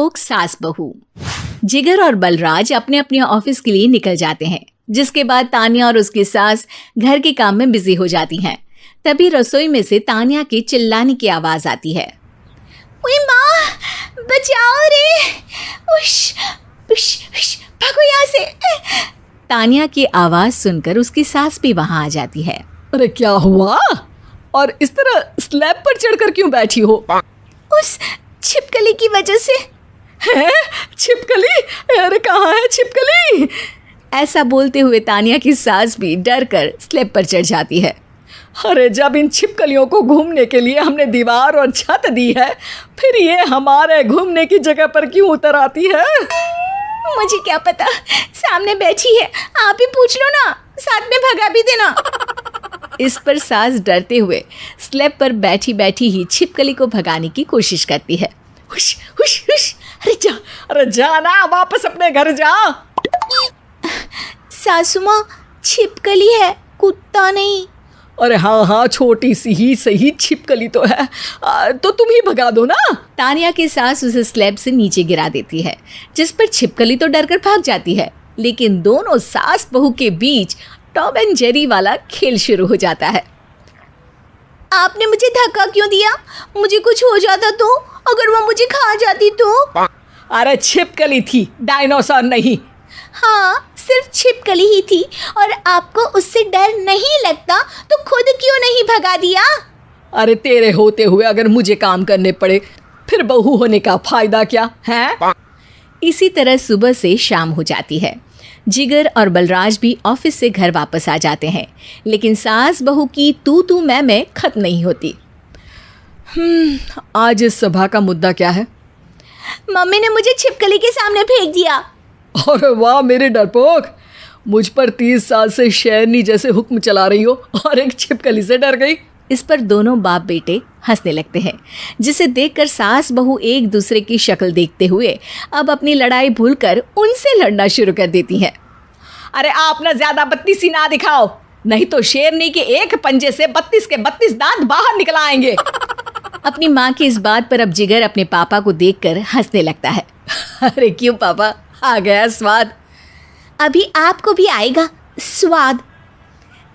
डरपोक सास बहू। जिगर और बलराज अपने अपने ऑफिस के लिए निकल जाते हैं, जिसके बाद तान्या और उसकी सास घर के काम में बिजी हो जाती हैं। तभी रसोई में से तान्या के चिल्लाने की आवाज आती है। ओए माँ, बचाओ रे, उश, उश, उश, भागो यहाँ से। तान्या की आवाज सुनकर उसकी सास भी वहां आ जाती है। अरे क्या हुआ? और इस तरह स्लैब पर चढ़कर क्यों बैठी हो? उस छिपकली की वजह से। है? छिपकली? अरे कहाँ है छिपकली? ऐसा बोलते हुए तान्या की सास भी डर कर स्लैब पर चढ़ जाती है। अरे जब इन छिपकलियों को घूमने के लिए हमने दीवार और छत दी है, फिर ये हमारे घूमने की जगह पर क्यों उतर आती है? मुझे क्या पता, सामने बैठी है, आप ही पूछ लो ना, साथ में भगा भी देना। इस पर सास डरते हुए स्लैब पर बैठी बैठी ही छिपकली को भगाने की कोशिश करती है। हुश, हुश, हुश, अरे जा ना, वापस अपने घर जा। सासू माँ, छिपकली है, कुत्ता नहीं। अरे हाँ, छोटी सी ही सही छिपकली तो है, तो तुम ही भगा दो ना। तान्या की सास उसे स्लैब से नीचे गिरा देती है, जिस पर छिपकली तो डरकर भाग जाती है। लेकिन दोनों सास बहू के बीच टॉम एंड जेरी वाला खेल शुरू हो जाता है। आपने मुझे धक्का क्यों दिया? मुझे कुछ हो जाता तो? अगर वो मुझे खा जाती तो? अरे छिपकली थी, डायनासोर नहीं। हाँ, सिर्फ छिपकली ही थी, और आपको उससे डर नहीं लगता तो खुद क्यों नहीं भगा दिया? अरे तेरे होते हुए अगर मुझे काम करने पड़े, फिर बहू होने का फायदा क्या है? इसी तरह सुबह से शाम हो जाती है। जिगर और बलराज भी ऑफिस से घर वापस आ जाते हैं, लेकिन सास बहू की तू मैं खत्म नहीं होती। आज इस सभा का मुद्दा क्या है? मम्मी ने मुझे छिपकली के सामने फेंक दिया। अरे वाह मेरे डरपोक, मुझ पर 30 साल से शेरनी जैसे हुक्म चला रही हो और एक छिपकली से डर गई। इस पर दोनों बाप बेटे हंसने लगते हैं, जिसे देखकर सास बहू एक दूसरे की शक्ल देखते हुए अब अपनी लड़ाई भूलकर उनसे लड़ना शुरू कर देती हैं। अरे आप ना ज्यादा बत्तीसी ना दिखाओ, नहीं तो शेरनी के एक पंजे से 32 के 32 दांत बाहर निकल आएंगे। अपनी माँ की इस बात पर अब जिगर अपने पापा को देखकर हंसने लगता है। अरे क्यों पापा, आ गया स्वाद। अभी आपको भी आएगा स्वाद।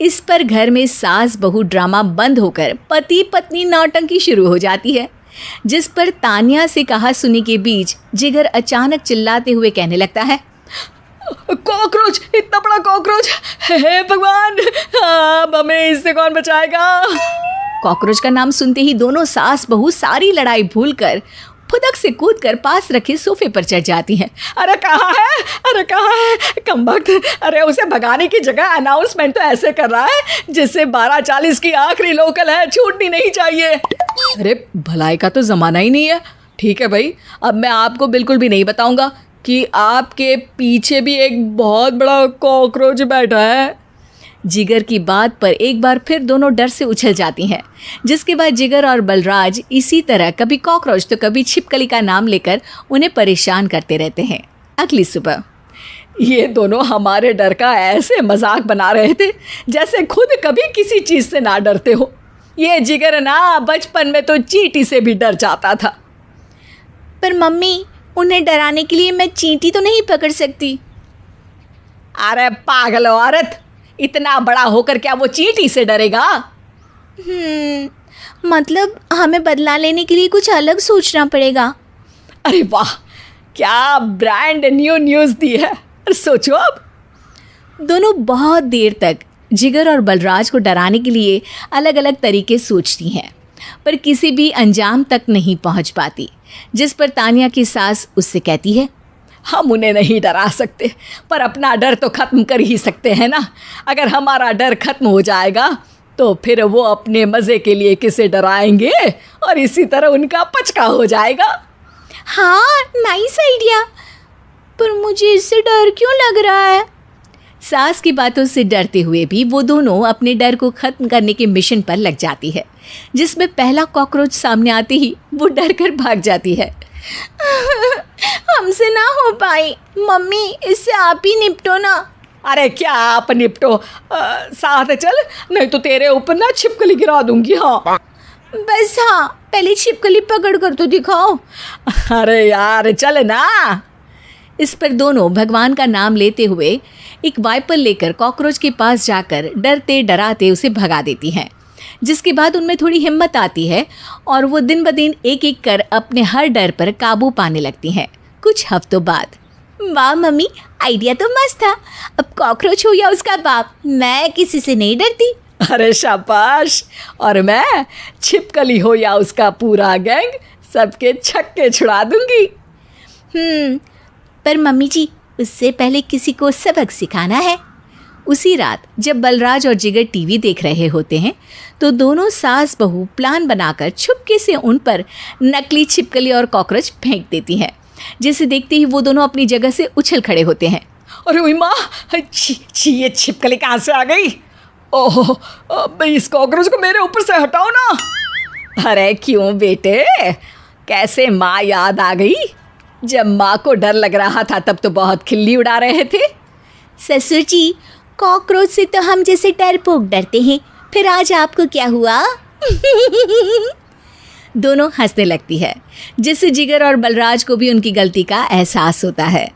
इस पर घर में सास बहू ड्रामा बंद होकर पति पत्नी नौटंकी शुरू हो जाती है, जिस पर तान्या से कहा सुनी के बीच जिगर अचानक चिल्लाते हुए कहने लगता है। कॉकरोच, इतना बड़ा कॉकरोच, हे भगवान, अब हमें इससे कौन बचाएगा? कॉकरोच का नाम सुनते ही दोनों सास बहू सारी लड़ाई भूलकर फुदक से कूदकर पास रखे सोफे पर चढ़ जाती हैं। अरे कहाँ है, अरे कहाँ है कमबख्त? अरे उसे भगाने की जगह अनाउंसमेंट तो ऐसे कर रहा है जिससे 12:40 की आखिरी लोकल है, छूटनी नहीं चाहिए। अरे भलाई का तो ज़माना ही नहीं है। ठीक है भाई, अब मैं आपको बिल्कुल भी नहीं बताऊंगा कि आपके पीछे भी एक बहुत बड़ा कॉकरोच बैठा है। जिगर की बात पर एक बार फिर दोनों डर से उछल जाती हैं, जिसके बाद जिगर और बलराज इसी तरह कभी कॉकरोच तो कभी छिपकली का नाम लेकर उन्हें परेशान करते रहते हैं। अगली सुबह ये दोनों हमारे डर का ऐसे मजाक बना रहे थे जैसे खुद कभी किसी चीज़ से ना डरते हो। ये जिगर ना बचपन में तो चींटी से भी डर जाता था। पर मम्मी, उन्हें डराने के लिए मैं चींटी तो नहीं पकड़ सकती। अरे पागल औरत, इतना बड़ा होकर क्या वो चींटी से डरेगा? मतलब हमें बदला लेने के लिए कुछ अलग सोचना पड़ेगा। अरे वाह, क्या ब्रांड न्यू न्यूज़ दी है। सोचो अब। दोनों बहुत देर तक जिगर और बलराज को डराने के लिए अलग अलग तरीके सोचती हैं, पर किसी भी अंजाम तक नहीं पहुंच पाती, जिस पर तान्या की सास उससे कहती है। हम उन्हें नहीं डरा सकते, पर अपना डर तो ख़त्म कर ही सकते हैं ना। अगर हमारा डर ख़त्म हो जाएगा तो फिर वो अपने मज़े के लिए किसे डराएंगे और इसी तरह उनका पचका हो जाएगा। हाँ, नाइस आइडिया, पर मुझे इससे डर क्यों लग रहा है? सास की बातों से डरते हुए भी वो दोनों अपने डर को ख़त्म करने के मिशन पर लग जाती है, जिसमें पहला कॉकरोच सामने आते ही वो डर कर भाग जाती है। हमसे ना हो पाई मम्मी, इससे आप ही निपटो ना। अरे क्या आप निपटो, साथ चल, नहीं तो तेरे ऊपर ना छिपकली गिरा दूंगी। हाँ बस हाँ, पहले छिपकली पकड़ कर तो दिखाओ। अरे यार चल ना। इस पर दोनों भगवान का नाम लेते हुए एक वाइपर लेकर कॉकरोच के पास जाकर डरते डराते उसे भगा देती हैं, जिसके बाद उनमें थोड़ी हिम्मत आती है और वो दिन ब दिन एक एक कर अपने हर डर पर काबू पाने लगती हैं। कुछ हफ्तों बाद, वाह मम्मी, आइडिया तो मस्त था। अब कॉकरोच हो या उसका बाप, मैं किसी से नहीं डरती। अरे शाबाश। और मैं छिपकली हो या उसका पूरा गैंग, सबके छक्के छुड़ा दूंगी। पर मम्मी जी, उससे पहले किसी को सबक सिखाना है। उसी रात जब बलराज और जिगर टीवी देख रहे होते हैं तो दोनों सास बहू प्लान बनाकर छुपके से उन पर नकली छिपकली और कॉकरोच फेंक देती हैं, जिसे देखते ही वो दोनों अपनी जगह से उछल खड़े होते हैं। अरे ओई माँ, छी ये छिपकली कहाँ से आ गई? ओह, अब इस कॉकरोच को मेरे ऊपर से हटाओ ना। अरे क्यों बेटे, कैसे माँ याद आ गई? जब माँ को डर लग रहा था तब तो बहुत खिल्ली उड़ा रहे थे। ससुर जी, कॉकरोच से तो हम जैसे डरपोक डरते हैं, फिर आज आपको क्या हुआ? दोनों हंसने लगती है, जिससे जिगर और बलराज को भी उनकी गलती का एहसास होता है।